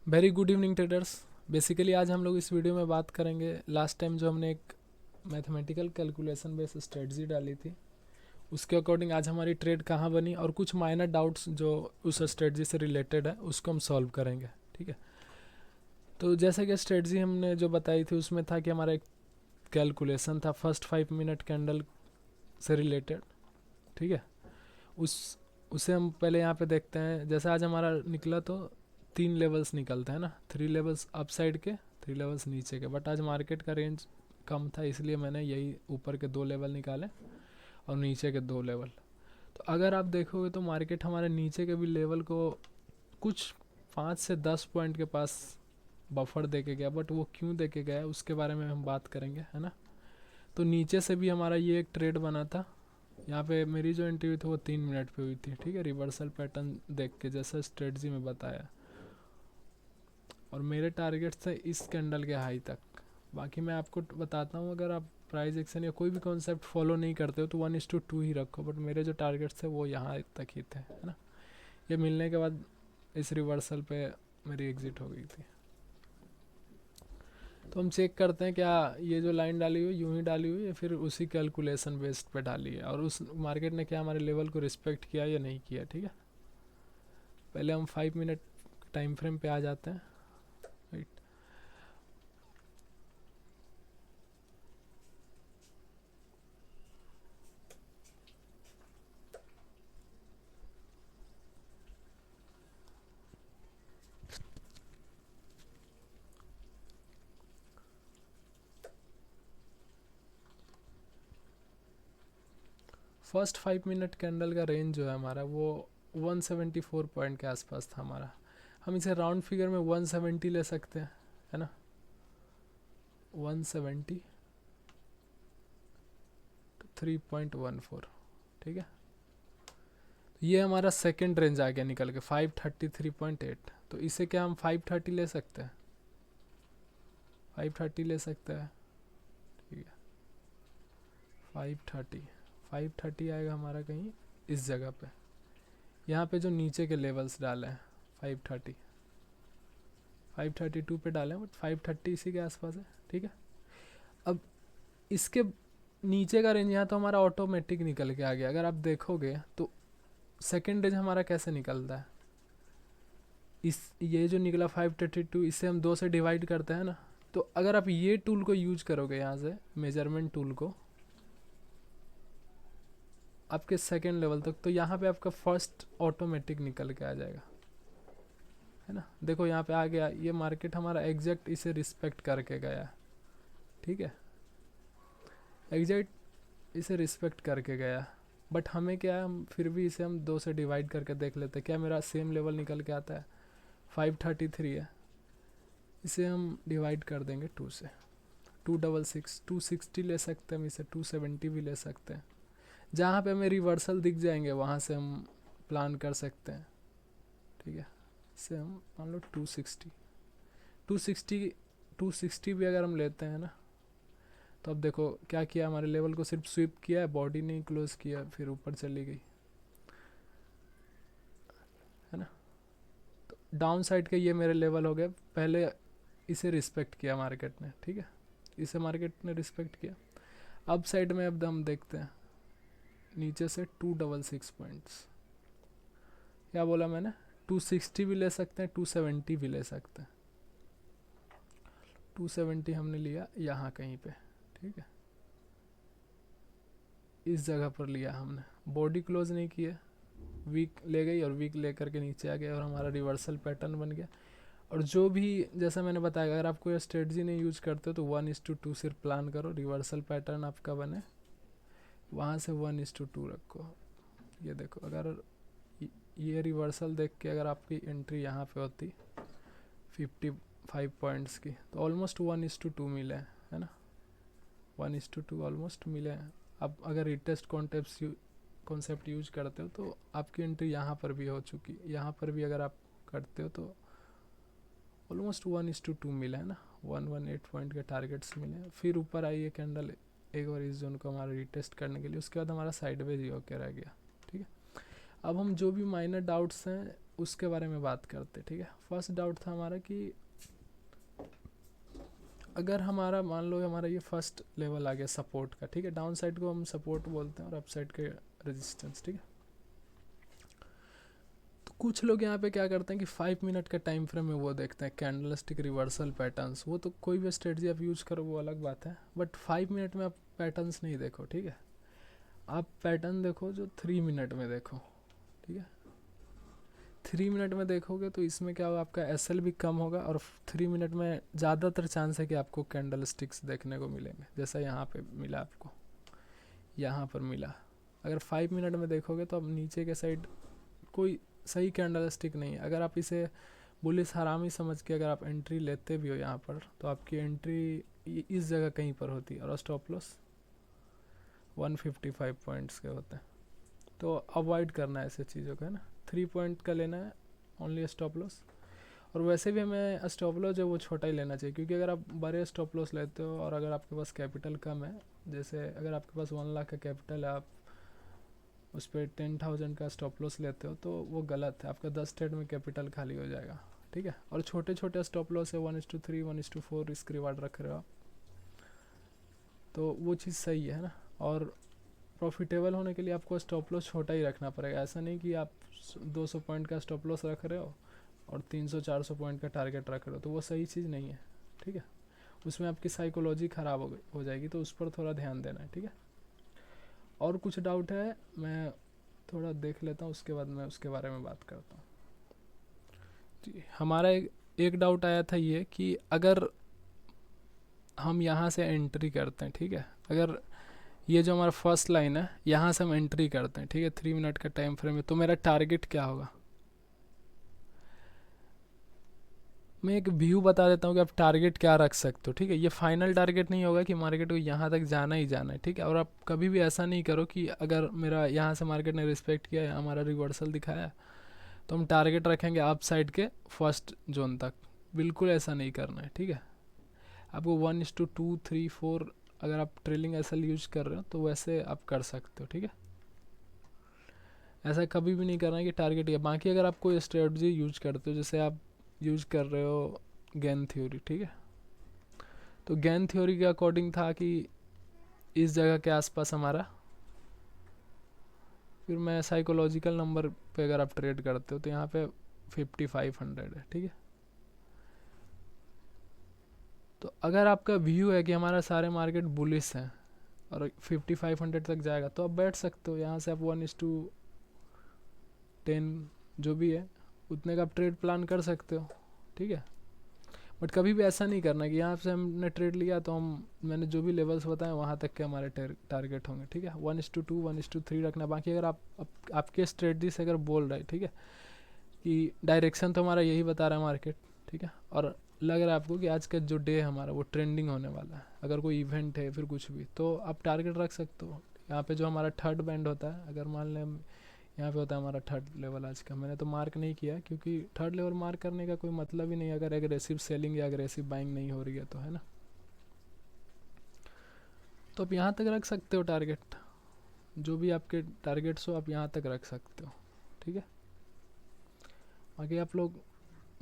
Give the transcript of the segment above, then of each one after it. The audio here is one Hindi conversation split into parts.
Very good evening traders. Basically आज हम लोग इस वीडियो में बात करेंगे, लास्ट टाइम जो हमने एक मैथमेटिकल कैलकुलेशन बेस्ड स्ट्रेटजी डाली थी उसके अकॉर्डिंग आज हमारी ट्रेड कहाँ बनी और कुछ माइनर डाउट्स जो उस स्ट्रेटजी से रिलेटेड है उसको हम सॉल्व करेंगे। ठीक है, तो जैसे कि स्ट्रेटजी हमने जो बताई थी उसमें था कि हमारा एक कैलकुलेशन था फर्स्ट 5 मिनट कैंडल से रिलेटेड। ठीक है, उस उसे हम पहले यहाँ पे देखते हैं। जैसे आज हमारा निकला तो 3 लेवल्स निकलते हैं ना, 3 लेवल्स अप साइड के, 3 लेवल्स नीचे के। बट आज मार्केट का रेंज कम था इसलिए मैंने यही ऊपर के 2 लेवल निकाले और नीचे के 2 लेवल। तो अगर आप देखोगे तो मार्केट हमारे नीचे के भी लेवल को कुछ 5 से 10 पॉइंट के पास बफर दे के गया। बट वो क्यों दे के गया उसके बारे में हम बात करेंगे, है ना। तो नीचे से भी हमारा ये एक ट्रेड बना था। यहाँ पे मेरी जो एंट्री हुई थी वो 3 मिनट पे हुई थी। ठीक है, रिवर्सल पैटर्न देख के जैसा स्ट्रेटजी में बताया, और मेरे टारगेट थे इस कैंडल के हाई तक। बाकी मैं आपको बताता हूँ, अगर आप प्राइस एक्शन या कोई भी कॉन्सेप्ट फॉलो नहीं करते हो तो 1:2 ही रखो। बट मेरे जो टारगेट्स थे वो यहाँ तक ही थे, है ना। ये मिलने के बाद इस रिवर्सल पे मेरी एग्जिट हो गई थी। तो हम चेक करते हैं क्या ये जो लाइन डाली हुई यूं ही डाली हुई है, फिर उसी कैलकुलेशन बेस्ड पे डाली है और उस मार्केट ने क्या हमारे लेवल को रिस्पेक्ट किया या नहीं किया। ठीक है, पहले हम 5 मिनट टाइम फ्रेम पे आ जाते हैं। राइट, फर्स्ट 5 मिनट कैंडल का रेंज जो है हमारा वो 174 पॉइंट के आसपास था हमारा। हम इसे राउंड फिगर में 170 ले सकते हैं, है ना। 170 3.14। ठीक है, ये हमारा सेकंड रेंज आ गया निकल के 533.8। तो इसे क्या हम 530 ले सकते हैं, 530 ले सकते हैं। ठीक है, 530 530 आएगा हमारा कहीं इस जगह पे। यहाँ पे जो नीचे के लेवल्स डाले हैं 530 532 पे डाले हैं, बट 530 इसी के आसपास है। ठीक है, अब इसके नीचे का रेंज यहाँ तो हमारा ऑटोमेटिक निकल के आ गया। अगर आप देखोगे तो सेकेंड रेंज हमारा कैसे निकलता है, इस ये जो निकला 532 इसे हम 2 से डिवाइड करते हैं ना। तो अगर आप ये टूल को यूज करोगे यहाँ से मेजरमेंट टूल को आपके सेकेंड लेवल तक, तो यहाँ पे आपका फर्स्ट ऑटोमेटिक निकल के आ जाएगा, है ना। देखो यहाँ पे आ गया, ये मार्केट हमारा एग्जैक्ट इसे रिस्पेक्ट करके गया। ठीक है, एग्जैक्ट इसे रिस्पेक्ट करके गया। बट हमें क्या है, हम फिर भी इसे हम 2 से डिवाइड करके देख लेते हैं क्या मेरा सेम लेवल निकल के आता है। 533 है, इसे हम डिवाइड कर देंगे 2 से। 266 260 ले सकते हैं हम इसे, 270 भी ले सकते हैं। जहाँ पे हमें रिवर्सल दिख जाएंगे वहाँ से हम प्लान कर सकते हैं। ठीक है, इसे हम मान लो 260 260 260 भी अगर हम लेते हैं ना, तो अब देखो क्या किया, हमारे लेवल को सिर्फ स्वीप किया है, बॉडी नहीं क्लोज किया, फिर ऊपर चली गई, है ना। तो डाउन साइड के ये मेरे लेवल हो गए। पहले इसे रिस्पेक्ट किया मार्केट ने। ठीक है, इसे मार्केट ने रिस्पेक्ट किया। अब साइड में अब हम देखते हैं नीचे से 266 पॉइंट्स। क्या बोला मैंने, 260 भी ले सकते हैं, 270 भी ले सकते हैं। 270 हमने लिया यहाँ कहीं पे। ठीक है, इस जगह पर लिया हमने, बॉडी क्लोज नहीं किया, वीक ले गई और वीक ले करके नीचे आ गया और हमारा रिवर्सल पैटर्न बन गया। और जो भी जैसा मैंने बताया, अगर आप कोई स्ट्रेटजी नहीं यूज करते तो 1:2 सिर्फ प्लान करो, रिवर्सल पैटर्न आपका बने, वहाँ से 1:2 रखो। ये देखो, अगर ये रिवर्सल देख के अगर आपकी एंट्री यहाँ पे होती 55 पॉइंट्स की, तो ऑलमोस्ट 1:2 मिले हैं, है ना। 1:2 ऑलमोस्ट मिले हैं। अब अगर रिटेस्ट कॉन्सेप्ट यूज करते हो तो आपकी एंट्री यहाँ पर भी हो चुकी, यहाँ पर भी अगर आप करते हो तो ऑलमोस्ट 1:2 मिला है ना। 118 पॉइंट के टारगेट्स मिले हैं। फिर ऊपर आई है कैंडल एक बार इस जोन को हमारा रिटेस्ट करने के लिए, उसके बाद हमारा साइडवेज ही होकर रह गया। ठीक है, अब हम जो भी माइनर डाउट्स हैं उसके बारे में बात करते। ठीक है, फर्स्ट डाउट था हमारा कि अगर हमारा मान लो हमारा ये फर्स्ट लेवल आ गया सपोर्ट का। ठीक है, डाउन साइड को हम सपोर्ट बोलते हैं और अप साइड के रेजिस्टेंस। ठीक है, तो कुछ लोग यहाँ पे क्या करते हैं कि 5 मिनट का टाइम फ्रेम में वो देखते हैं कैंडलस्टिक रिवर्सल पैटर्न्स। वो तो कोई भी स्ट्रेटजी आप यूज करो वो अलग बात है, बट 5 मिनट में आप पैटर्न्स नहीं देखो। ठीक है, आप पैटर्न देखो जो 3 मिनट में देखो। ठीक है, 3 मिनट में देखोगे तो इसमें क्या होगा, आपका एसएल भी कम होगा और 3 मिनट में ज़्यादातर चांस है कि आपको कैंडल स्टिक्स देखने को मिलेंगे, जैसा यहाँ पे मिला आपको, यहाँ पर मिला। अगर 5 मिनट में देखोगे तो अब नीचे के साइड कोई सही कैंडल स्टिक नहीं है। अगर आप इसे बुलिश हरामी समझ के अगर आप एंट्री लेते भी हो यहाँ पर, तो आपकी एंट्री इस जगह कहीं पर होती है और स्टॉप लॉस 155 पॉइंट्स के होते हैं। तो अवॉइड करना है ऐसे चीज़ों को, है ना। 3 पॉइंट का लेना है ओनली स्टॉप लॉस। और वैसे भी हमें स्टॉप लॉस जो वो छोटा ही लेना चाहिए, क्योंकि अगर आप बड़े स्टॉप लॉस लेते हो और अगर आपके पास कैपिटल कम है, जैसे अगर आपके पास 1 लाख का कैपिटल है, आप उस पर 10,000 का स्टॉप लॉस लेते हो तो वो गलत है। आपका 10 ट्रेड में कैपिटल खाली हो जाएगा। ठीक है, और छोटे छोटे स्टॉप लॉस है 1:3 1:4 रिस्क रिवार्ड रख रहे हो आप, तो वो चीज़ सही है ना। और प्रॉफिटेबल होने के लिए आपको स्टॉप लॉस छोटा ही रखना पड़ेगा। ऐसा नहीं कि आप 200 पॉइंट का स्टॉप लॉस रख रहे हो और 300-400 पॉइंट का टारगेट रख रहे हो, तो वो सही चीज़ नहीं है। ठीक है, उसमें आपकी साइकोलॉजी ख़राब हो जाएगी, तो उस पर थोड़ा ध्यान देना है। ठीक है, और कुछ डाउट है मैं थोड़ा देख लेता हूँ, उसके बाद मैं उसके बारे में बात करता हूँ। जी, हमारा एक डाउट आया था ये कि अगर हम यहाँ से एंट्री करते हैं, ठीक है, अगर ये जो हमारा फर्स्ट लाइन है यहाँ से हम एंट्री करते हैं, ठीक है, 3 मिनट का टाइम फ्रेम है, तो मेरा टारगेट क्या होगा। मैं एक व्यू बता देता हूँ कि आप टारगेट क्या रख सकते हो। ठीक है, ये फाइनल टारगेट नहीं होगा कि मार्केट को यहाँ तक जाना ही जाना है। ठीक है, और आप कभी भी ऐसा नहीं करो कि अगर मेरा यहाँ से मार्केट ने रिस्पेक्ट किया, हमारा रिवर्सल दिखाया, तो हम टारगेट रखेंगे अप साइड के फर्स्ट जोन तक। बिल्कुल ऐसा नहीं करना है। ठीक है, आपको 1:2 3 4 अगर आप ट्रेलिंग एसएल यूज कर रहे हो तो वैसे आप कर सकते हो। ठीक है, ऐसा कभी भी नहीं करना है कि टारगेट है। बाकी अगर आप कोई स्ट्रेटजी यूज करते हो, जैसे आप यूज कर रहे हो गैन थ्योरी, ठीक है, तो गैन थ्योरी के अकॉर्डिंग था कि इस जगह के आसपास हमारा, फिर मैं साइकोलॉजिकल नंबर पे अगर आप ट्रेड करते हो तो यहाँ पे 5500 है। ठीक है, तो अगर आपका व्यू है कि हमारा सारे मार्केट बुलिश हैं और 5500 तक जाएगा, तो आप बैठ सकते हो। यहाँ से आप 1:10 जो भी है उतने का आप ट्रेड प्लान कर सकते हो। ठीक है, बट कभी भी ऐसा नहीं करना कि यहाँ से हमने ट्रेड लिया तो मैंने जो भी लेवल्स बताए वहाँ तक के हमारे टारगेट होंगे। ठीक है, 1:2 1:3 रखना। बाकी अगर आपके स्ट्रेटजी से अगर बोल रहे, ठीक है, कि डायरेक्शन तो हमारा यही बता रहा है मार्केट, ठीक है, और लग रहा है आपको कि आज का जो डे है हमारा वो ट्रेंडिंग होने वाला है, अगर कोई इवेंट है फिर कुछ भी, तो आप टारगेट रख सकते हो। यहाँ पे जो हमारा थर्ड बैंड होता है, अगर मान लें यहाँ पे होता है हमारा थर्ड लेवल आज का, मैंने तो मार्क नहीं किया क्योंकि थर्ड लेवल मार्क करने का कोई मतलब ही नहीं अगर एग्रेसिव सेलिंग या एग्रेसिव बाइंग नहीं हो रही है तो, है ना। तो आप यहाँ तक रख सकते हो टारगेट, जो भी आपके टारगेट्स हो आप यहाँ तक रख सकते हो। ठीक है, बाकी आप लोग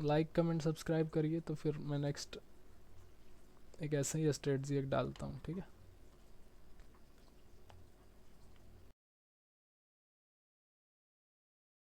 लाइक कमेंट सब्सक्राइब करिए, तो फिर मैं नेक्स्ट एक ऐसे ही स्ट्रेटजी एक डालता हूँ। ठीक है।